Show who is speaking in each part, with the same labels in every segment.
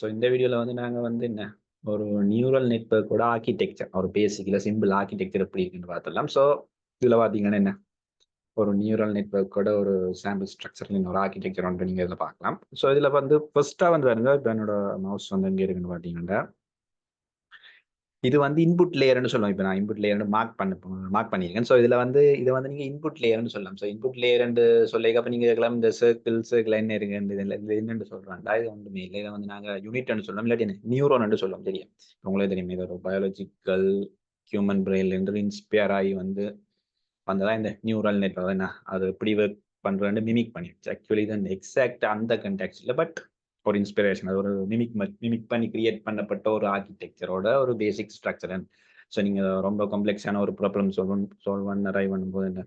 Speaker 1: So இந்த வீடியோவில் வந்து நாங்கள் வந்து என்ன ஒரு நியூரல் நெட்வொர்க்கோட ஆர்கிடெக்சர் ஒரு பேசிக்கில் சிம்பிள் ஆர்கிடெக்சர் எப்படி இருக்குன்னு பார்த்துடலாம். ஸோ இதில் பார்த்தீங்கன்னா என்ன ஒரு நியூரல் நெட்வொர்க்கோட ஒரு சாம்பிள் ஸ்ட்ரக்சர் ஒரு ஆர்கிடெக்சர் வந்து நீங்கள் இதில் பார்க்கலாம். ஸோ இதில் வந்து ஃபர்ஸ்ட்டாக வந்து பாருங்க, இப்போ என்னோட மவுஸ் வந்து எங்கே இருக்குன்னு பார்த்தீங்கன்னா இது வந்து இன்புட் லேயர்னு சொல்லுவோம். இப்போ நான் இன்புட் லேயர்னு மார்க் பண்ணியிருக்கேன். ஸோ இதில் வந்து இதை வந்து நீங்கள் இன்புட் லேயர்னு சொல்லலாம். ஸோ இன்புட் லேயர்னு சொல்லிக்க அப்போ நீங்கள் இருக்கலாம் இந்த சர்க்கிள் என்ன இருக்கு இதில் இது என்னென்னு சொல்கிறாண்டா இது ஒன்றுமே இல்லை. இதை வந்து நாங்கள் யூனிட்னு சொல்லலாம், இல்லாட்டி நியூரோன்னு சொல்லுவோம். தெரியும், உங்களுக்கு தெரியும், இது ஒரு பயாலஜிக்கல் ஹியூமன் பிரெயின்லேருந்து இன்ஸ்பயர் ஆகி வந்து வந்ததான் இந்த நியூரல் நெட்வொர்க். என்ன அது எப்படி ஒர்க் பண்ணுறேன்னு மிமிக் பண்ணிடுச்சு. ஆக்சுவலி இது எக்ஸாக்ட் அந்த கண்டெக்ஸ்ட் இல்லை, பட் ஒரு இன்ஸ்பிரேஷன், அது ஒரு மிமிக் பண்ணி கிரியேட் பண்ணப்பட்ட ஒரு ஆர்கிடெக்சரோட ஒரு பேசிக் ஸ்ட்ரக்சர். ஸோ நீங்கள் ரொம்ப காம்ப்ளெக்ஸான ஒரு ப்ராப்ளம் சால்வ் பண்ண ட்ரை பண்ணும்போது என்ன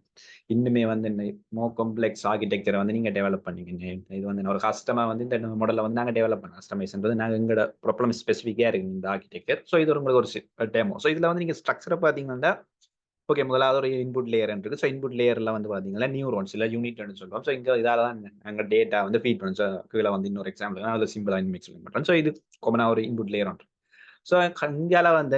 Speaker 1: இன்னுமே வந்து என்ன மோ காம்ப்ளெக்ஸ் ஆர்கிடெக்சரை வந்து நீங்கள் டெவலப் பண்ணிக்கிங்க. இது வந்து ஒரு கஸ்டமாக வந்து இந்த மாடலில் வந்து நாங்கள் டெவலப் பண்ணோம். கஸ்டமைஸ்ன்றது நாங்கள் எங்களோட ப்ராப்ளம் ஸ்பெசிஃபிக்காக இருக்குது இந்த ஆர்கிடெக்சர். ஸோ இது உங்களுக்கு ஒரு டெமோ. ஸோ இதில் வந்து நீங்கள் ஸ்ட்ரக்சரை பார்த்தீங்கன்னா ஓகே, முதலாவது ஒரு இன்புட் லேயர் இருக்கு. ஸோ இன்புட் லேயர்ல வந்து பாத்தீங்கன்னா நியூரோன்ஸ் இல்ல யூனிட்னு சொல்லுவோம். ஸோ இங்க இதால தான் அங்க டேட்டா வந்து ஃபீட் பண்ணும். ஸோ கீழே வந்து இன்னொரு எக்ஸாம்பிள் அதில் சிம்பிளா எக்ஸ்பிளைன் பண்றேன். ஸோ இது காமனா ஒரு இன்புட் லேயர் ஒன்று. ஸோ இங்கால வந்து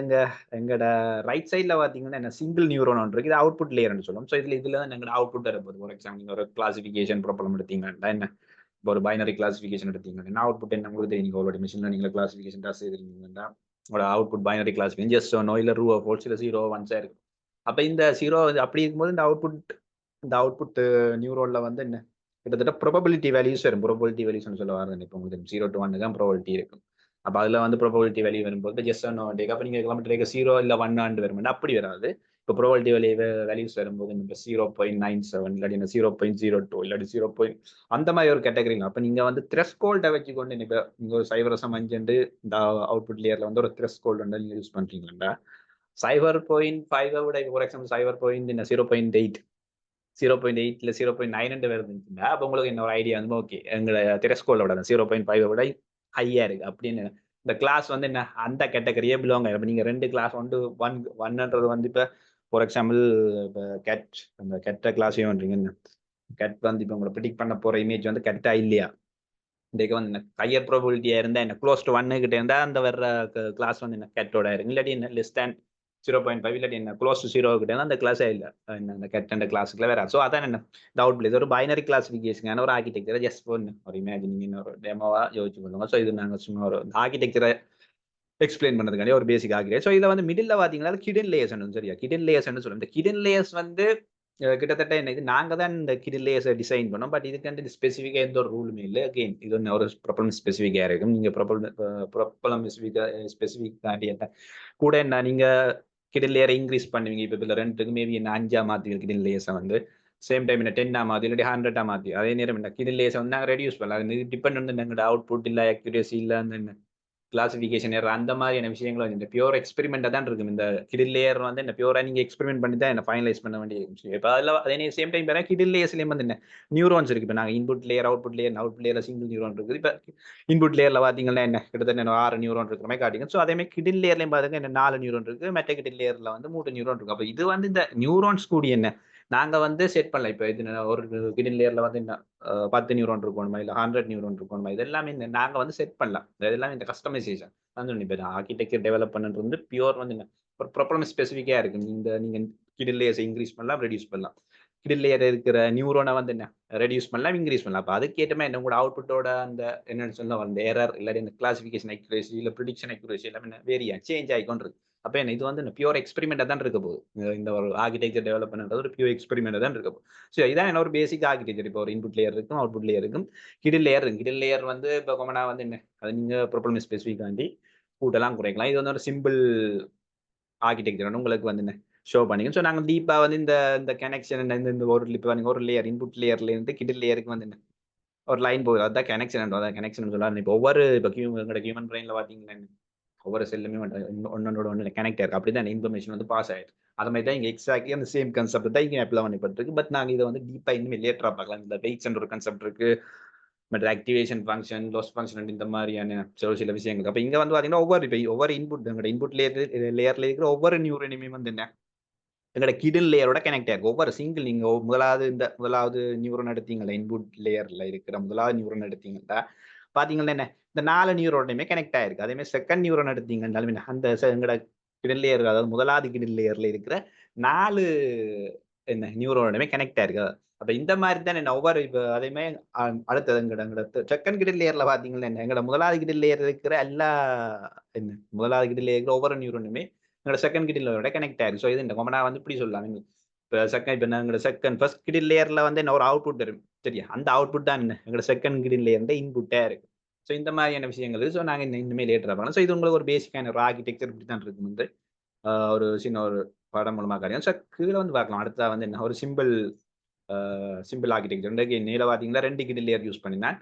Speaker 1: எங்கட ரைட் சைட்ல பாத்தீங்கன்னா என்ன சிங்கிள் நியூரோன் ஒன்று இருக்கு. இது அவுட்புட் லேயர்னு சொல்லுவோம். ஸோ இதுல தான் எங்களோட அவுட்புட் இருப்பது. ஒரு எக்ஸாம்பிள் நீங்க ஒரு கிளாசிஃபிகேஷன் ப்ராப்ளம் எடுத்தீங்கன்னா என்ன ஒரு பைனரி கிளாசிஃபிகேஷன் எடுத்தீங்கன்னா அவுட்புட் என்ன உங்களுக்கு தெரியும். உங்களோட மிஷின் லேர்னிங்ல கிளாசிஃபிகேஷன் டாஸ் செய்திருந்தீங்கன்னா உங்களோட output binary classification just no இல்ல ரூ ஃபோல்ஸ் இல்ல 0 1 இருக்கு. அப்ப இந்த 0 அப்படி இருக்கும்போது இந்த அவுட்புட் நியூரோன்ல வந்து என்ன கிட்டத்தட்ட ப்ரோபபிலிட்டி வேல்யூஸ் வரும். ப்ரோபபிலிட்டி வேல்யூஸ்னு சொல்ல வரது இப்போ உங்களுக்கு 0 to 1 தான் ப்ரோபபிலிட்டி இருக்கும். அப்ப அதுல வந்து ப்ரோபபிலிட்டி வேல்யூ வரும்போது ஜஸ்ட் நோ டேக் அப்ப நீங்க கிலோமீட்டருக்கு 0 இல்ல 1 ஆண்டு வரும், அப்படி வராது. இப்போ ப்ரோபபிலிட்டி வேல்யூஸ் வரும்போது இந்த 0.97 இல்லாட்டி 0.02 இல்லாட்டி 0. அந்த மாதிரி ஒரு கேட்டகரி. அப்ப நீங்க வந்து த்ரெஷ்ஹோல்டை வச்சுக்கொண்டு நீங்க ஒரு 0.5 இந்த அவுட்புட் லேயர்ல வந்து ஒரு த்ரெஷ்ஹோல்டு நீங்க யூஸ் பண்றீங்களா 0.5 விட ஃபார் எக்ஸாம்பிள் 0.8 0.8 இல்ல 0.9 வருதுன்னா அப்ப உங்களுக்கு என்ன ஒரு ஐடியா வந்து ஓகே எங்களை திரஸ்கோல விட 0.5 விட ஹையா இருக்கு அப்படின்னு இந்த கிளாஸ் வந்து என்ன அந்த கேட்டகரியே பிலாங் ஆகும். நீங்க ரெண்டு கிளாஸ் வந்து ஒன்ன்றது வந்து இப்ப ஃபார் எக்ஸாம்பிள் இப்போ கேட் அந்த கெட்ட கிளாஸையும் பண்றீங்க. கெட் வந்து இப்ப உங்களை ப்ரிடிக் பண்ண போற இமேஜ் வந்து கரெக்டா இல்லையா இதுக்கு வந்து என்ன ஹையர் ப்ராபபிலிட்டியா இருந்தா என்ன க்ளோஸ் டு 1 கிட்ட இருந்தா அந்த வர்ற கிளாஸ் வந்து என்ன கேட்டோட இருக்கு, இல்லாட்டி என்ன லெஸ் தேன் 0.5 இல்லாட்டி என்ன க்ளோஸ் டு 0 கிட்ட அந்த கிளாஸே இல்ல அந்த கேட் அந்த கிளாஸுக்குள்ள வேற. ஸோ அதான் என்ன இந்த அவுட் பிளேஸ் ஒரு பைனரி கிளாசிஃபிகேஷன் ஒரு ஆர்கிடெக்சர் ஜஸ்ட் ஒரு இமேஜினிங் ஒரு டெமோவா யோசிச்சு பண்ணுவோம். ஸோ இது நாங்கள் சும்மா ஒரு ஆர்கிடெக்சரை எக்ஸ்பிளைன் பண்ணதுக்காண்டி ஒரு பேசிக் ஆர்கிடெக்ட். ஸோ இதில் வந்து மிடில் பார்த்தீங்கன்னா கிடன் லேயர்ஸ் சரியா கிடன் லேயர்ஸ் சொல்லுவோம். இந்த கிடன் லேயர்ஸ் வந்து கிட்டத்தட்ட என்ன இது நாங்க தான் இந்த கிடன் லேயர்ஸை டிசைன் பண்ணோம். பட் இதுக்கு ஸ்பெசிஃபிக்கா எந்த ஒரு ரூலுமே இல்லை. அகெயின் இது ஒன்று ஒரு ப்ராப்ளம் ஸ்பெசிஃபிக்கா இருக்கும். நீங்க ப்ராப்ளம் ஸ்பெசிஃபிக் தாண்டி என்ன கூட என்ன நீங்க கிடன் லேயரை இன்க்ரீஸ் பண்ணுவீங்க. இப்போ இதில் ரெண்டுக்கு மேபி என்ன 5 மாத்தி கிடன் லேயர்ஸை வந்து சேம் டைம் என்ன 10 மாத்தி இல்லாட்டி 100 மாத்தி அதே நேரம் என்ன கிடன் லேயர்ஸை வந்து நாங்கள் ரெடியூஸ் பண்ணலாம். அது டிபெண்ட் வந்து எங்களோட அவுட்புட் இல்லை அக்யூரேசி இல்லை அந்த என்ன கிளாசிஃபிகேஷன் ஏர் அந்த மாதிரியான விஷயங்கள் இந்த பியூர் எக்ஸ்பெரிமெண்டா தான் இருக்கும். இந்த கிடில் லேயர் வந்து இந்த பியூரா நீங்க எக்ஸ்பெரிமெண்ட் பண்ணி தான் என்ன ஃபைனலைஸ் பண்ண வேண்டிய விஷயம். இப்போ அதில் அதே சேம் டைம் வேற கிடில் லேயர்ஸ்லேயும் வந்து என்ன நியூரான்ஸ் இருக்கு. இப்போ நாங்கள் இன்புட் லேயர் அவுட்புட் லேயர்ல சிங்கிள் நியூரான் இருக்குது. இப்போ இன்புட் லேயர்ல பாத்தீங்கன்னா என்ன கிட்டத்தட்ட 6 நியூரான் இருக்கிற மாதிரி காட்டிங்க. ஸோ அதே மாதிரி கிடில் லேயர்லையும் பாருங்க என்ன 4 நியூரான் இருக்கு. மெட்ட கிடில் லேயர்ல வந்து 3 நியூரான் இருக்கு. அப்போ இது வந்து இந்த நியூரான்ஸ் கூடிய என்ன நாங்க வந்து செட் பண்ணல. இப்போ இது ஒரு கிடில் லேயர்ல வந்து என்ன 10 நியூரான் இருக்கணுமா இல்ல 100 நியூரான் இருக்கணுமா இது எல்லாமே நாங்க வந்து செட் பண்ணலாம். இதெல்லாம் இந்த கஸ்டமைசேஷன் இப்போ ஆர்கிடெக்சர் டெவலப் பண்ணுறது வந்து பியூர் வந்து என்ன ஒரு ப்ராப்ளம் ஸ்பெசிஃபிக்காக இருக்கு. நீங்க கிடில் லேயர்ஸை இன்க்ரீஸ் பண்ணலாம் ரெடியூஸ் பண்ணலாம். கிடில் லேயர் இருக்கிற நியூரோனை வந்து என்ன ரெடியூஸ் பண்ணலாம் இன்க்ரீஸ் பண்ணலாம். அப்போ அதுக்கேற்ற மாதிரி என்ன உங்களோட அவுட்புட்டோட அந்த என்னன்னு சொல்ல அந்த எரர் இல்லாட்டி இந்த கிளாசிஃபிகேஷன் அக்யூரேசி இல்லை ப்ரிடிக்ஷன் அக்யூரேசி எல்லாமே வேரியா சேஞ்ச் ஆகிக்கொண்டு இருக்கு. அப்போ என்ன இது வந்து பியூர் எக்ஸ்பெரிமெண்ட்டாக தான் இருக்க போகுது. இந்த ஒரு ஆர்கிடெக்சர் டெவலப் பண்ணுறது ஒரு பியூர் எக்ஸ்பெரிமெண்ட்டாக தான் இருக்க போகுது. ஸோ இதான் என்ன ஒரு பேசிக் ஆர்கிடெக்சர். இப்போ ஒரு இன்புட் லேயர் இருக்கும் அவுட்புட் லேயர் இருக்கும் கிடில் லேயர் இருக்கும். கிடில் லேயர் வந்து இப்போ காமனாக வந்து என்ன அது நீங்கள் ப்ராப்ளம் ஸ்பெசிஃபிக்காண்டி கூட்டலாம் குறைக்கலாம். இது வந்து ஒரு சிம்பிள் ஆர்கிடெக்சர் உங்களுக்கு வந்து என்ன ஷோ பண்ணிக்கும். ஸோ நாங்கள் டீப்பாக வந்து இந்த இந்த கனெக்ஷன் இந்த ஒரு இப்போ நீங்கள் ஒரு லேயர் இன்புட் லேயர்லேருந்து கிடில் லேயருக்கு வந்து என்ன ஒரு லைன் போகுது. அதுதான் கனெக்ஷன் அதான் கனெக்ஷன் சொல்லலாம். இப்போ ஒவ்வொரு இப்போ எங்களோட ஹியூமன் பிரெயினில் பார்த்தீங்கன்னா ஒவ்வொரு செல்லுமே ஒன்னோட ஒன்று கனெக்ட் ஆயிருக்கு. அப்படிதான் இன்ஃபர்மேஷன் வந்து பாஸ் ஆயிருக்கு. அது மாதிரி தான் இங்கே எக்ஸாக்ட்லி அந்த சேம் கான்செப்ட் தான் இங்கே அப்ளை பண்ணப்பட்டிருக்கு. பட் நாங்கள் இதை வந்து டீப்பாக இன்னும் லேட்டராக பார்க்கலாம். இந்த வெயிட்ஸ் ஒரு கான்செப்ட் இருக்கு, but activation function loss function இந்த மாதிரியான சில விஷயங்கள். அப்போ இங்கே வந்து பார்த்தீங்கன்னா ஒவ்வொரு இன்புட் இன்புட் லேயர்ல இருக்கிற ஒவ்வொரு நியூரனுமே வந்து என்ன எங்களோட கிடன் லேயரோட கனெக்ட் ஆயிருக்கு. ஒவ்வொரு சிங்கிள் நீங்க முதலாவது நியூரான் எடுத்தீங்களா, இன்புட் லேயர்ல இருக்கிற முதலாவது நியூரான் எடுத்தீங்கன்னா பாத்தீங்கன்னா என்ன, இந்த 4 நியூரோனுமே கனெக்ட் ஆயிருக்கு. அதே மாதிரி செகண்ட் நியூரான் எடுத்தீங்கன்னாலும் அந்த எங்களோட கிடன் லேயர், அதாவது முதலாவது கிடன் லேயர்ல இருக்கிற 4 நியூரோனுமே கனெக்ட் ஆயிருக்கு. அப்ப இந்த மாதிரி தான் என்ன ஒவ்வொரு இப்ப அதே மாதிரி அடுத்தது எங்களோட செகண்ட் கிடன் லேயர்ல பாத்தீங்கன்னா என்ன, எங்களோட முதலாவது கிடன் லேயர் இருக்கிற எல்லா முதலாவது கிடன் லேயர் இருக்கிற ஒவ்வொரு நியூரோனுமே எங்களோட செகண்ட் கிடன் லேயரோட கனெக்ட் ஆயிருக்கு. ஸோ இது இந்த கொமனா வந்து இப்படி சொல்லலாம். இப்போ எங்களோட ஃபர்ஸ்ட் கிடன் லேயர்ல வந்து என்ன ஒரு அவுட்புட் வரும் சரியா, அந்த அவுட்புட் தான் என்ன எங்களோட செகண்ட் கிடன் லேயர் இன்புட்டா இருக்கு. ஸோ இந்த மாதிரியான விஷயங்கள். ஸோ நாங்கள் இனிமேல் லேட்டராக பார்க்கலாம். ஸோ இது உங்களுக்கு ஒரு பேசிக்கான ஒரு ஆர்கிடெக்சர் இப்படி தான் இருக்கும் வந்து ஒரு சின்ன ஒரு படம் மூலமாக காரியம். ஸோ கீழே வந்து பார்க்கலாம். அடுத்தா வந்து என்ன ஒரு சிம்பிள் ஆர்கிடெக்சர் நீல பார்த்தீங்கன்னா 2 கிடன் லேயர் யூஸ் பண்ணினேன்.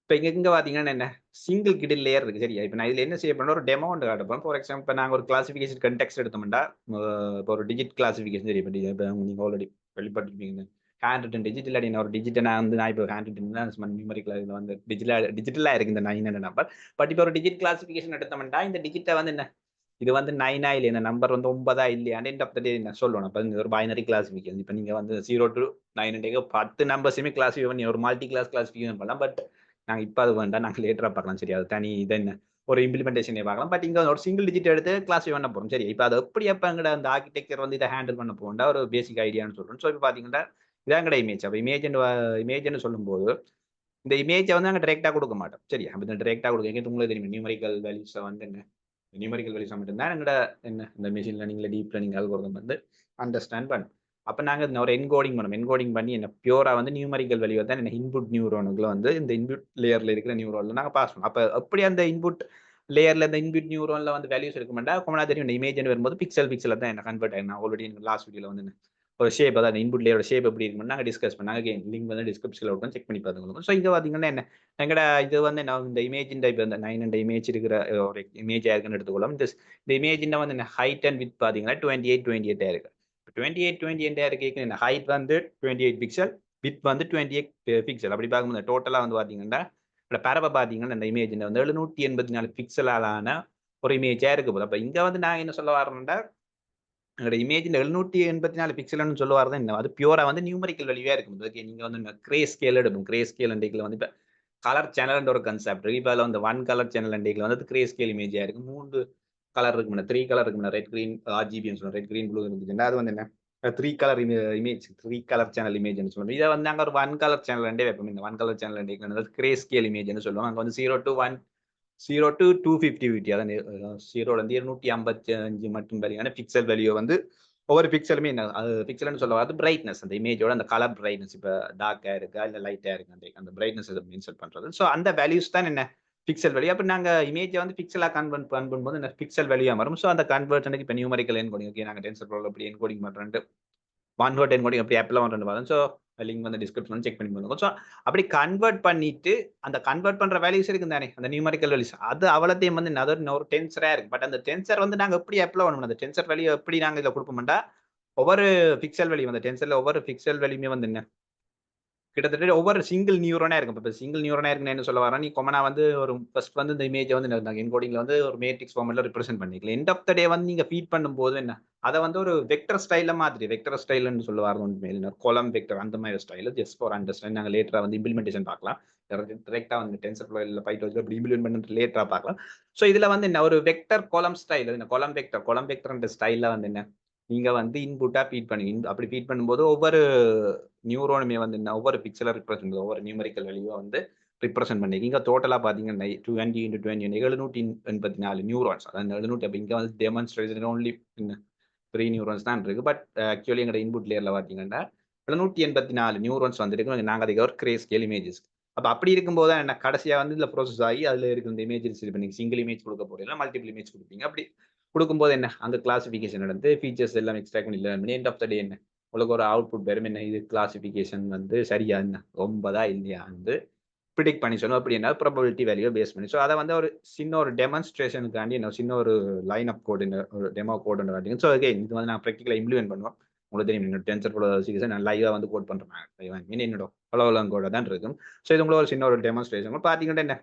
Speaker 1: இப்போ இங்க பார்த்தீங்கன்னா என்ன சிங்கிள் கிடன் லேயர் இருக்கு சரியா. இப்போ நான் இதில் என்ன செய்ய போறேன்னா ஒரு டெமோ ஒன்று காட்டப்போம். ஃபார் எக்ஸாம்பிள் இப்போ நாங்கள் ஒரு கிளாசிஃபிகேஷன் கண்டெக்ஸ்ட் எடுத்தோம்னா இப்போ ஒரு டிஜிட் கிளாசிஃபிகேஷன் சரி. இப்போ நீங்கள் ஆல்ரெடி வெளிப்பட்டிருப்பீங்க ஹேண்ட் ரிட்டன் டிஜிட் இல்லாடி ஒரு டிஜிட்டை நான் இப்போ ஹேண்ட் ரிட்டன் நியூமரிக்கல் இதில் வந்து டிஜிட்டலாக இருக்கு இந்த 9 நம்பர். பட் இப்போ ஒரு டிஜிட் கிளாசிஃபிகேஷன் எடுத்தோம்னா இந்த டிஜிட்டை வந்து என்ன இது வந்து 9 இல்லை இந்த நம்பர் வந்து 9 இல்லையா எண்ட் ஆஃப் த டே என்ன சொல்லணும். அப்போ ஒரு பைனரி கிளாசிஃபிகேஷன். இப்போ நீங்கள் வந்து 0 to 9 10 நம்பர்ஸுமே கிளாஸிஃபை பண்ணி ஒரு மல்டி கிளாஸ் கிளாசிஃபிகேஷன் பண்ணலாம். பட் நாங்கள் இப்போ அது வேண்டாம், நாங்கள் லேட்டராக பார்க்கலாம் சரி. அது தனி இது என்ன ஒரு இம்ப்ளிமெண்டேஷனே பார்க்கலாம். பட் இங்கே ஒரு சிங்கிள் டிஜிட் எடுத்து கிளாஸிஃபை பண்ண போகிறோம் சரி. இப்போ அது எப்படி எப்போ எங்கட அந்த ஆர்கிடெக்சர் வந்து இதை ஹேண்டில் பண்ண போகண்டா ஒரு பேசிக் ஐடியான்னு சொல்கிறோம். ஸோ இப்போ பார்த்தீங்கன்னா இதான் எங்கட இமேஜ். அப்போ இமேஜ்னு சொல்லும்போது இந்த இமேஜை வந்து நாங்கள் டைரெக்டாக கொடுக்க மாட்டோம் சரியா. அப்போ இந்த டைரெக்டாக கொடுக்க உங்களுக்கு தெரியும் நியூமரிக்கல் வேல்யூஸை வந்து என்ன நியூமரிக்கல் வேல்யூஸ் மட்டும்தான் எங்கட என்ன இந்த மெஷின் லேர்னிங்ல டீப் லேர்னிங் அல்கோரிதம் வந்து அண்டர்ஸ்டாண்ட் பண்ணும். அப்போ நாங்கள் ஒரு என்கோடிங் பண்ணோம். என்கோடிங் பண்ணி என்ன பியூரா வந்து நியூமரிக்கல் வேல்யூ தான் என்ன இன்புட் நியூரோனுக்குள்ள வந்து இந்த இன்புட் லேயர்ல இருக்கிற நியூரோன்ல நாங்கள் பாஸ் பண்ணோம். அப்போ எப்படி அந்த இன்புட் லேயர்ல இந்த இன்புட் நியூரோன்ல வந்து வேல்யூஸ் இருக்க மாட்டா கொமனா தெரியும். இந்த இமேஜ் வரும்போது பிக்சல் தான் என்ன கன்வெர்ட் ஆகும். ஆல்ரெடி லாஸ்ட் வீடியோல வந்து ஒரு ஷேப், அதாவது இன்புட் லேயரோட ஷேப் எப்படி இருக்குன்னு நாங்கள் டிஸ்கஸ் பண்ணாங்க. லிங்க் வந்து டிஸ்கிரிப்ஷன்ல விட்டு செக் பண்ணி பார்த்துக்கணும். ஸோ இங்கே பார்த்தீங்கன்னா என்ன எங்கட இது வந்து நான் இந்த இமேஜின் டைப் இந்த 9 இமேஜ் இருக்கிற ஒரு இமேஜ் இருக்குன்னு எடுத்துக்கொள்ளலாம். இந்த இமேஜின் வந்து ஹைட் அண்ட் வித் பார்த்தீங்கன்னா 28 இருக்கு. 28 இருக்கு. என்ன ஹைட் வந்து 28 பிக்சல், வித் வந்து 28 பிக்சல். அப்படி பார்க்கும்போது டோட்டலாக வந்து பார்த்தீங்கன்னா பரப்பை பார்த்தீங்கன்னா இந்த இமேஜ் வந்து 784 பிக்சலான ஒரு இமேஜா இருக்கு போது. அப்போ இங்கே வந்து நான் என்ன சொல்ல வரேன்னா எங்களோட இமேஜில் 784 பிக்சல்னு சொல்ல வரது என்ன அது பியூரா வந்து நியூமரிக்கல் வேல்யூவா இருக்கும். ஓகே, நீங்க வந்து கிரே ஸ்கேல் எடுக்கும். கிரே ஸ்கேல் அண்டிகில் வந்து இப்போ கலர் சேனல் ஒரு கன்செப்ட் இருக்கு. இப்போ அதில் வந்து 1 கலர் சேனல் அண்டிகில் வந்து கிரே ஸ்கேல் இமேஜா இருக்கு. 3 கலர் இருக்கு, 3 கலர் இருக்கு, ரெட் கிரீன் ஆர்ஜிபின்னு சொல்லுவோம். ரெட் கிரீன் ப்ளூ இருந்துச்சுன்னா அது வந்து என்ன 3 கலர் இமேஜ், 3 கலர் சேனல் இமேஜ்னு சொல்லுவோம். இதை வந்து அங்கே ஒரு 1 கலர் சேனல் அண்டே வைப்போம். இந்த 1 கலர் சேனல் அண்டிகில் கிரே ஸ்கேல் இமேஜ்னு சொல்லுவோம். அங்கே வந்து 0 to 250 அதான் 0 255 மட்டும் வரையான பிக்சல் வேல்யூ வந்து ஒவ்வொரு பிக்சலுமே என்ன பிக்சல்னு சொல்ல வரது பிரைட்னஸ், அந்த இமேஜோட அந்த கலர் பிரைட்னஸ். இப்போ டார்க்கா இருக்கா இல்லை லைட்டா இருக்கு அந்த பிரைட்னஸ் மென்ஷன் பண்றது. ஸோ அந்த வேல்யூஸ் தான் என்ன பிக்சல் வேல்யூ. அப்போ நாங்கள் இமேஜை வந்து பிக்சலாக கன்வெர்ட் பண்ணும்போது என்ன பிக்சல் வேல்யூ வரும். ஸோ அந்த கன்வெர்ஷனுக்கு இப்போ நியூமரிக்கல் என்கோடிங் ஓகே நாங்கள் டென்சர் ப்ரோல எப்படி என்கோடிங் பண்ணுறேன் ஒன் வேர்ட் என்கோடிங் எப்படி ஆப்பில் ஒன் வரும். ஸோ லிங்க் வந்து டிஸ்கிரிப்ஷன் செக் பண்ணி பண்ணுங்க. ஸோ அப்படி கன்வெர்ட் பண்ணிட்டு அந்த கன்வெர்ட் பண்ற வேல்யூஸ் இருக்கு தானே அந்த நியூமரிக்கல் வேல்யூஸ் அது அவ்வளோத்தையும் வந்து ஒரு டென்சரா இருக்கு. பட் அந்த டென்சர் வந்து நாங்கள் எப்படி அப்ளை பண்ணணும், அந்த டென்சர் வேல்யூ எப்படி நாங்கள் இதில் கொடுப்போம்டா ஒவ்வொரு பிக்சல் வேல்யூ அந்த டென்சர்ல ஒவ்வொரு பிக்சல் வேல்யூமே வந்து என்ன கிட்டத்தட்ட ஒவ்வொரு சிங்கிள் நியூரோனா இருக்கும். இப்போ சிங்கிள் நியூரோனா இருக்குன்னு என்ன சொல்ல வரேன், நீ கொமனா வந்து ஒரு ஃபர்ஸ்ட் வந்து இந்த இமேஜை வந்து என்கோடிங்ல வந்து ஒரு மேட்ரிக்ஸ் ஃபார்மெட்ல ரெப்ரசென்ட் பண்ணிக்கலாம். எண்ட் ஆஃப் த டே வந்து நீங்க ஃபீட் பண்ணும்போது என்ன அதை வந்து ஒரு வெக்டர் ஸ்டைல மாதிரி வெக்டர் ஸ்டைல்னு சொல்ல வரது உண்மையில கோலம் வெக்டர் அந்த மாதிரி ஸ்டைல் ஜஸ்ட் ஃபார் அண்டர்ஸ்டாண்ட். நாங்கள் லேட்டரா வந்து இம்ப்ளிமெண்டேஷன் பார்க்கலாம். டைரக்டா வந்து டென்சர் ஃப்ளோ இல்ல பைத்தோன்ல இப்படி இம்ப்ளிமெண்ட் பண்ணிட்டு லேட்டரா பார்க்கலாம். ஸோ இதுல வந்து என்ன ஒரு வெக்டர் கோலம் ஸ்டைல், இந்த கோலம் வெக்டர் ஸ்டைல்ல வந்து என்ன நீங்க வந்து இன்புட்டா ஃபீட் பண்ணுவீங்க. அப்படி ஃபீட் பண்ணும்போது ஒவ்வொரு நியூரோனுமே வந்து என்ன ஒவ்வொரு பிக்சலா ரிப்ரசென்ட் ஒவ்வொரு நியூமரிக்கல் வேல்யூவா வந்து ரிப்ரசென்ட் பண்ணிருக்கீங்க. டோட்டலா பாத்தீங்கன்னா 20 into 20 784 நியூரான்ஸ். அதாவது 700 அப்ப இங்க வந்து டெமான்ஸ்ட்ரேஷன் ஓன்லி 3 நியூரான்ஸ் தான் இருக்கு. பட் ஆக்சுவலி எங்க இன்புட் லேயர்ல பாத்தீங்கன்னா 784 நியூரான்ஸ் வந்துருக்கு. நாங்க அதுக்கு ஒரு கிரே ஸ்கேல் இமேஜஸ். அப்ப அப்படி இருக்கும்போது என்ன கடைசியா வந்து இதுல ப்ரோசஸ் ஆகி அதுல இருக்கிற இந்த இமேஜஸ் இப்ப நீங்க சிங்கிள் இமேஜ் கொடுக்க போறீங்க, மல்டிபிள் இமேஜ் கொடுப்பீங்க. அப்படி கொடுக்கும்போது என்ன அங்க கிளாசிபிகேஷன் நடந்து ஃபீச்சர்ஸ் எல்லாம் எக்ஸ்ட்ராக்ட் பண்ணி எண்ட் ஆஃப் த டே என்ன உங்களுக்கு ஒரு அவுட்புட் வரும். என்ன இது கிளாசிபிகேஷன் வந்து சரியா என்ன ரொம்பதா இல்லையா வந்து ப்ரிடிக்ட் பண்ணி சொன்னோம். அப்படி என்ன ப்ராபபிலிட்டி வேல்யூ பேஸ் பண்ணி. ஸோ அதை வந்து ஒரு சின்ன ஒரு டெமான்ஸ்ட்ரேஷனுக்காண்டி என்ன சின்ன ஒரு லைன் ஆஃப் கோடு ஒரு டெமோ கோடு காட்டிங்க. ஸோ அகைன் இது வந்து நான் ப்ராக்டிகலாக இம்ப்ளிமெண்ட் பண்ணுவோம். உங்களுக்கு தெரியும் என்னோட டென்சர் ப்ரோ சீரிஸ் நான் லைவாக வந்து கோட் பண்ணுறேன். என்னோட அவ்வளோ கோட தான் இருக்கும். ஸோ இது உங்களுக்கு ஒரு சின்ன ஒரு டெமான்ஸ்ட்ரேஷன் பார்த்தீங்கன்னா என்ன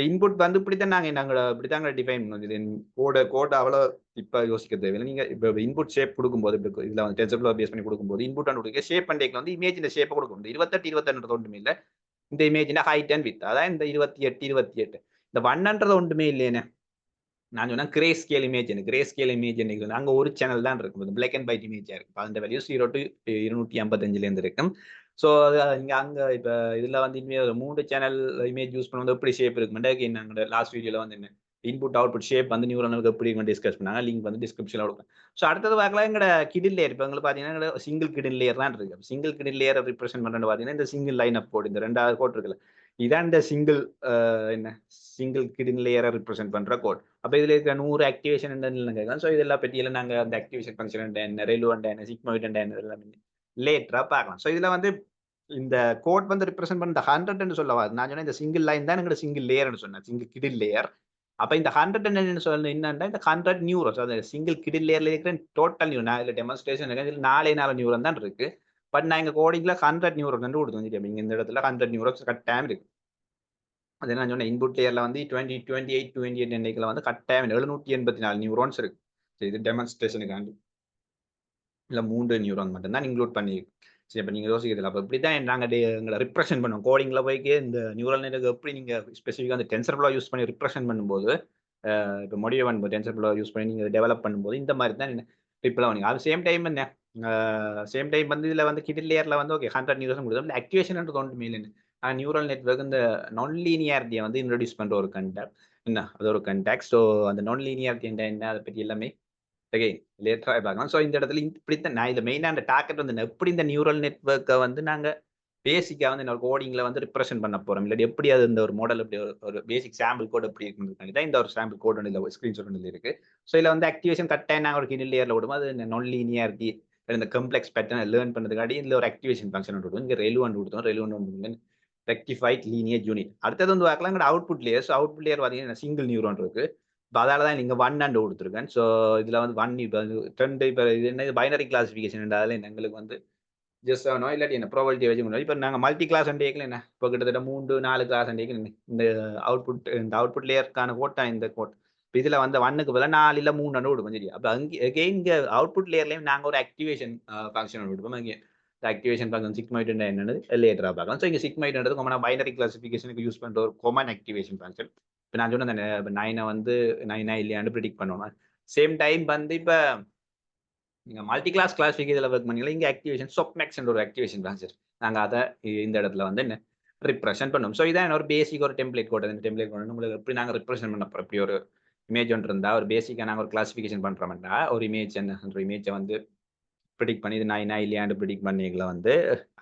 Speaker 1: இன்புட் வந்து இப்படித்தான் இப்படித்தாங்க டிஃபைன் பண்ணோம். இது கோட் அவ்வளோ இப்ப யோசிக்க தேவையில்லை. நீங்க இப்ப இன்புட் ஷேப் கொடுக்கும்போது இதுல வந்து டென்சர்ஃப்ளோ பேஸ் பண்ணி கொடுக்கும்போது இன்புட் கொடுக்க ஷேப் அண்ட் வந்து இமேஜ் இமேஜின் ஷேப்பை கொடுக்கும். இந்த 28 28 ஒன்றுமே இல்லை. இந்த இமேஜின் ஹைட் அண்ட் வித் அதான் இந்த 28 இந்த 1 ஒன்றுமே இல்லையே. நான் சொன்னா கிரே ஸ்கேல் இமேஜ் அங்க ஒரு சேனல் தான் இருக்கும். பிளாக் அண்ட் ஒயிட் இமேஜா இருக்கும். அந்த வேல்யூ 0 to 255 இருந்து இருக்கும். ஸோ நீங்க அங்க இப்ப இதுல வந்து இனிமே 3 சேனல் இமேஜ் யூஸ் பண்ணும்போது எப்படி ஷேப் இருக்கும் நாங்க லாஸ்ட் வீடியோல வந்து என்ன இன்புட் அவுட்புட் ஷேப் வந்து நியூரலுக்கு எப்படி டிஸ்கஸ் பண்ணாங்க. லிங்க் வந்து டிஸ்கிரிப்ஷன்ல கொடுப்பேன். ஸோ அடுத்தது பார்க்கலாம் எங்கட கிடில் லேயர். இப்போ உங்களுக்கு பாத்தீங்கன்னா சிங்கிள் கிடில் லேயர் தான் இருக்கு. சிங்கிள் கிடில் லேயர் ரிப்ரசென்ட் பண்றது பாத்தீங்கன்னா இந்த சிங்கிள் லைன் அப் கோட் இந்த 2வது கோட் இருக்குல்ல, இதான் இந்த சிங்கிள் கிடில் லேயரை ரிப்ரசென்ட் பண்ற கோட். அப்ப இதுல இருக்க 100 ஆக்டிவேஷன் கேட்கலாம். ஸோ இதெல்லாம் பற்றியெல்லாம் நாங்க அந்த ஆக்டிவேஷன் ஃபங்க்ஷன் என்ன ரெலுவன்ட் என்ன சிக்மாவிட் என்ன எல்லாமே லேட்டரா பார்க்கலாம். ஸோ இதுல வந்து இந்த கோட் வந்து ரிப்ரசென்ட் பண்ண 100 சொல்லவா, நான் சொன்னேன் இந்த சிங்கிள் லைன் தான் எங்க சிங்கிள் லேயர்னு சொன்னேன், சிங்கிள் கிடில் லேயர். அப்ப இந்த 100 சொல்ல என்னன்னா இந்த 100 நியூரன்ஸ், அந்த சிங்கிள் கிடில் லேயர்ல இருக்கிற டோட்டல் நியூரன். நான் இதுல டெமான்ஸ்ட்ரேஷன் இதுல 4 நியூரன் தான் இருக்கு. பட் நான் இங்க கோடிங்ல 100 நியூரன் கொடுத்து இந்த இடத்துல 100 நியூரன்ஸ் கட்டாயம் இருக்கு. அது என்ன சொன்னேன், இன்புட் லேயர்ல வந்து 28 எண்ணிக்கையில வந்து கட்டாயம் 784 நியூரான்ஸ் இருக்கு. இது டெமான்ஸ்ட்ரேஷனுக்காண்டி இல்ல 3 நியூரான் மட்டும் தான் இன்க்ளூட் பண்ணியிருக்கு. சரி, அப்ப நீங்க யோசிக்கிறதுல அப்ப இப்படித்தான் நாங்க எங்களை ரிப்ரசென்ட் பண்ணுவோம். கோடிங்ல போய்க்கு இந்த நியூரல் நெட்வொர்க் எப்படி நீங்க ஸ்பெசிஃபிக்கா அந்த டென்சர்ஃப்ளோ யூஸ் பண்ணி ரிப்ரசென்ட் பண்ணும்போது, இப்போ மொடிவன் டென்சர்ஃப்ளோ யூஸ் பண்ணி நீங்க டெவலப் பண்ணும்போது இந்த மாதிரி தான் ரிப்ளை பண்ணுங்க. அது சேம் டைம் என்ன சேம் டைம் வந்து இதுல வந்து கிடில் லேயர்ல வந்து ஓகே 100 நியூரன் கொடுத்தோம். ஆக்டிவேஷன்ன்றது ஒன்றுமே இல்லை. நியூரல் நெட்வொர்க் இந்த நான் லீனியாரிட்டியை வந்து இன்ட்ரோடியூஸ் பண்ற ஒரு கண்டக்ட் என்ன, அது ஒரு கண்டாக்ட். ஸோ அந்த நான் லீனியாரிட்டி என்ன அதை பற்றி எல்லாமே லேட்டரா பார்க்கலாம். ஸோ இந்த இடத்துல இப்படித்தான் நான் இதில் மெயினாக அந்த டார்கெட் வந்து எப்படி இந்த நியூரல் நெட்வொர்க்கை வந்து நாங்க பேசிக்கா வந்து என்னோட கோடிங்ல வந்து ரிப்ரசென்ட் பண்ண போறோம். இல்லாட்டி எப்படி அது இந்த ஒரு மாடல் எப்படி ஒரு பேசிக் சாம்பிள் கோட் எப்படி இருக்குன்னு தான் இந்த ஒரு சாம்பிள் கோட் ஒன்று இல்லை ஸ்கிரீன்ஷாட் ஒன்று இருக்கு. ஸோ இதில் வந்து ஆக்டிவேஷன் கரெக்டாக நாங்கள் ஒரு கிடில் லேயர்ல விடும் அது நான் லீனியாரிட்டி இந்த கம்ப்ளெக்ஸ் பேட்டர்ன் லேர்ன் பண்ணுறதுக்காடி இதில் ஒரு ஆக்டிவேஷன் ஃபங்க்ஷன் விடுவோம். இங்கே ரெலுவன்ட் கொடுத்தோம். ரெலுவன்ட் ரெக்டிஃபைட் லீனியர் யூனிட். அடுத்தது வந்து பார்க்கலாம் அவுட்புட் லேயர். அவுட்புட் லேயர் பார்த்தீங்கன்னா சிங்கிள் நியூரான் இருக்கு. இப்போ அதால தான் நீங்க 1 அண்ட் கொடுத்துருக்கேன். ஸோ இதுல வந்து 1 இப்போ 2 இப்போ இது என்ன பைனரி கிளாசிஃபிகேஷன் அதில் எங்களுக்கு வந்து ஜஸ்ட் ஆனோ இல்லாட்டி என்ன ப்ராபபிலிட்டி வச்சு முடியும். இப்போ நாங்கள் மல்டி கிளாஸ் அண்ட் டேக்கில் என்ன இப்போ கிட்டத்தட்ட 3-4 கிளாஸ் அண்ட் டேக்கில் இந்த அவுட்புட் லேயருக்கான கோட் தான் இந்த கோட். இப்போ இதில் வந்து 1க்கு பதிலாக 4 இல்லை 3 கொடுப்போம். சரி, அப்போ அங்கே இங்கே அவுட்புட் லேயர்லையும் நாங்கள் ஒரு ஆக்டிவேஷன் ஃபங்க்ஷன் விடுப்போம். அங்கே ஆக்டிவேஷன் ஃபங்க்ஷன் சிக்மைட் என்னது லேட்டரா பார்க்கலாம். ஸோ இங்கே சிக்மைட்ன்றது காமனாக பைனரி கிளாசிஃபிகேஷனுக்கு யூஸ் பண்ணுற ஒரு காமன் ஆக்டிவேஷன் ஃபங்க்ஷன். இப்போ நான் சொன்ன அந்த 9 வந்து 9 இல்லையான்னு ப்ரிடிக்ட் பண்ணணும். சேம் டைம் வந்து இப்போ நீங்க மல்டி கிளாஸ் கிளாசிஃபிகேஷன்ல ஒர்க் பண்ணீங்களா, இங்க ஆக்டிவேஷன் சொப்மெக்ஸ்ன்ற ஒரு ஆக்டிவேஷன் ஃபங்க்ஷன். நாங்க அதை இந்த இடத்துல வந்து என்ன ரிப்ரசென்ட் பண்ணுவோம். ஸோ இதான் ஒரு பேசிக் ஒரு டெம்ப்ளேட் கோட். இந்த டெம்ப்ளேட் கோட் உங்களுக்கு எப்படி நாங்க ரிப்ரசென்ட் பண்ண போறோம். இப்படி ஒரு இமேஜ் ஒன்று இருந்தா ஒரு பேசிக்கா நாங்க ஒரு கிளாசிஃபிகேஷன் பண்றோம்னா ஒரு இமேஜ் என்ன இமேஜை வந்து ப்ரிடிக்ட் பண்ணி இது 9 இல்லையான்னு ப்ரிடிக்ட் பண்ணிக்கல வந்து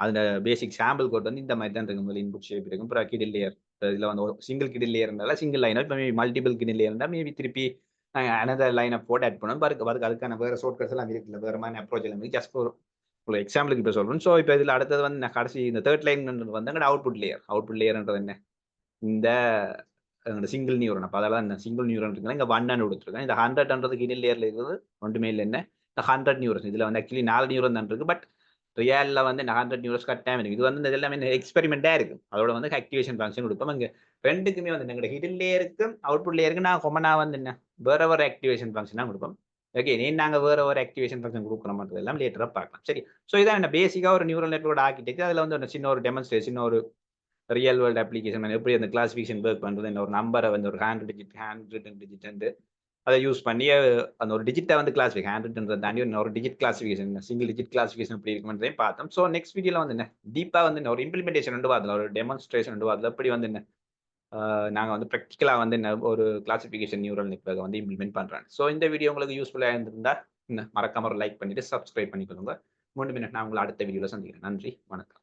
Speaker 1: அந்த பேசிக் சாம்பிள் கோட் வந்து இந்த மாதிரி தான் இருக்கும். முதல்ல இன்புட் ஷேப் இருக்கும். அப்புறம் கிடில் லேயர் இதுல வந்து ஒரு சிங்கிள் கிடில் லேயர் இருந்தாலும் சிங்கிள் லைன் இப்போ மல்டிபிள் கிடில் லேயர் இருந்தால் மேபி திருப்பி another line of code add பண்ணுவோம். பாருக்கு அதுக்கான வேற ஷார்ட்கட்ஸ் எல்லாம் இருக்குல்ல, வேற மாதிரி அப்ரோச் எல்லாம் இருக்கு. ஜஸ்ட் ஒரு எக்ஸாம்பிளுக்கு இப்போ சொல்றேன். ஸோ இப்போ இதுல அடுத்தது வந்து நான் கடைசி இந்த தேர்ட் லைன் வந்து எங்கட அவுட்புட் லேயர்ன்றது என்ன இந்த சிங்கிள் நியூரன். அப்போ அதெல்லாம் இந்த சிங்கிள் நியூரன் இருக்குன்னா இங்க 1 கொடுத்துருக்கேன். இந்த 100ன்றது கிடில் லேயர்ல இருக்கிறது ஒன்றுமே இல்லை. என்ன இந்த 100 நியூரன்ஸ் இதுல வந்து ஆக்சுவலி 4 நியூரன் தான் இருக்கு. பட் ரியல்ல வந்து 100 நியூரன்ஸ் கட்டாயம் இருக்கு. இது வந்து எல்லாமே எக்ஸ்பெரிமெண்டா இருக்கு. அதோட வந்து ஆக்டிவேஷன் ஃபங்க்ஷன் கொடுப்போம். இங்க ரெண்டுக்குமே வந்து எங்க ஹிடன் லேயருக்கும் அவுட்புட் லேயருக்கு நான் கொமனா வந்து என்ன வேற ஒரு ஆக்டிவேஷன் ஃபங்க்ஷனா கொடுப்போம். ஓகே, நாங்க வேற ஒரு ஆக்டிவேஷன் ஃபங்க்ஷன் கொடுக்குற மாதிரி எல்லாம் லேட்டரா பார்க்கலாம். சரி, ஸோ இதான் என்ன பேசிக்கா ஒரு நியூரல் நெட்வொர்க் ஆர்கிடெக்ட். அதுல வந்து சின்ன ஒரு டெமான்ஸ்ட்ரேஷன், ஒரு ரியல் வேர்ல்டு அப்ளிகேஷன் எப்படி அந்த கிளாசிஃபிகேஷன் ஒர்க் பண்றது, இந்த ஒரு நம்பரை வந்து ஒரு ஹேண்ட் ரிட்டன் டிஜிட் அதை யூஸ் பண்ணி அந்த ஒரு டிஜிட்டை வந்து கிளாசிஃபிகேஷன் ஹேண்ட்ன்றதை தாண்டி ஒரு digit classification single digit classification எப்படி இருக்குன்றதையும் பார்த்தோம். ஸோ நெக்ஸ்ட் வீடியோல வந்து என்ன டீப்பா வந்து ஒரு இம்ப்ளிமெண்டேஷன் வந்து அதில் ஒரு டெமான்ஸ்ட்ரேஷன் அதில் எப்படி வந்து என்ன நாங்கள் வந்து ப்ராக்டிக்கலாக வந்து என்ன ஒரு கிளாசிஃபிகேஷன் நியூரல் நெட்வொர்க்கை வந்து இம்ப்ளிமெண்ட் பண்ணுறேன். ஸோ இந்த வீடியோ உங்களுக்கு யூஸ்ஃபுல்லாக இருந்திருந்தா மறக்காம ஒரு லைக் பண்ணிட்டு சப்ஸ்கிரைப் பண்ணிக்கொள்ளுங்க. மீண்டும் நான் உங்களை அடுத்த வீடியோவில் சந்திக்கிறேன். நன்றி, வணக்கம்.